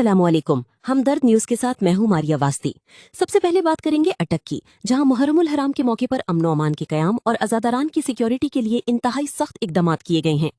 अस्सलाम वालेकुम। हमदर्द न्यूज के साथ मैं हूं मारिया वास्ती। सबसे पहले बात करेंगे अटक की, जहां मुहर्रमुल हराम के मौके पर अमन अमान के कयाम और अज़ादारान की सिक्योरिटी के लिए इंतहाई सख्त इकदाम किए गए हैं।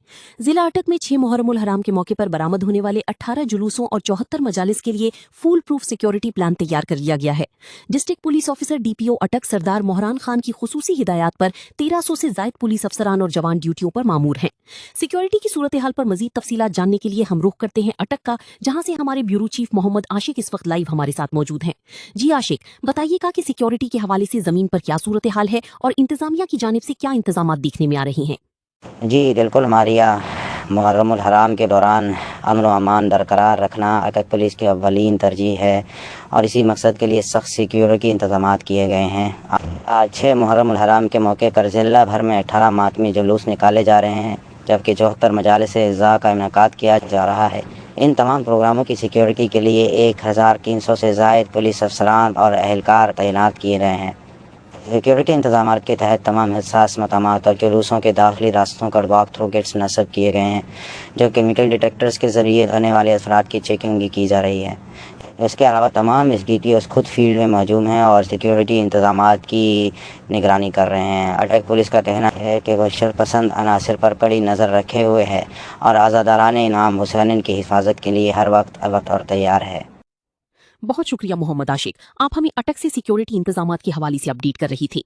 जिला अटक में 6 मुहर्रमुल हराम के मौके पर बरामद होने वाले 18 जुलूसों और 74 मजालिस के लिए फूल प्रूफ सिक्योरिटी प्लान तैयार कर लिया गया है। डिस्ट्रिक्ट पुलिस ऑफिसर DPO अटक सरदार मोहरान खान की खुसूसी हिदायत पर 1300 से जायद पुलिस अफसरान और जवान ड्यूटियों पर मामूर हैं। सिक्योरिटी की सूरत हाल पर मजीद तफसीलात जानने के लिए हम रुख करते हैं अटक का, जहां से हमारे ब्यूरो चीफ मोहम्मद आशिक इस वक्त लाइव हमारे साथ मौजूद हैं। जी आशिक, बताइएगा कि सिक्योरिटी के हवाले से जमीन पर क्या सूरत हाल है और इंतजामिया की जानिब से क्या इंतजाम देखने में आ रहे हैं। जी बिल्कुल मारिया, मुहर्रमुल हराम के दौरान अमन व अमान बरकरार रखना अटक पुलिस की अव्वलीन तरजीह है और इसी मकसद के लिए सख्त सिक्योरिटी इंतजाम किए गए हैं। आज 6 मुहर्रमुल हराम के मौके पर ज़िला भर में 18 मातमी जुलूस निकाले जा रहे हैं, जबकि 74 मजालिस इज़्ज़ा का इनेकाद किया जा रहा है। इन तमाम प्रोग्रामों की सिक्योरिटी के लिए 1300 से ज़ायद पुलिस अफसरान और एहलकार तैनात किए गए हैं। सिक्योरिटी इंतजाम के तहत तमाम हसास मकामात और जुलूसों के दाखिली रास्तों पर वॉक थ्रू गेट्स नस्ब किए गए हैं, जो कि मेटल डिटेक्टर्स के ज़रिए आने वाले अफराद की चेकिंग भी की जा रही है। इसके अलावा तमाम SDTOs खुद फील्ड में मौजूद हैं और सिक्योरिटी इंतजाम की निगरानी कर रहे हैं। अटक पुलिस का कहना है कि वह शरपसंद अनासर पर कड़ी नज़र रखे हुए है और आज़ादारान इनाम हुसैन की हिफाजत के लिए हर वक्त और तैयार है। बहुत शुक्रिया मोहम्मद आशिक, आप हमें अटक से सिक्योरिटी इंतजाम के हवाले से अपडेट कर रही थी।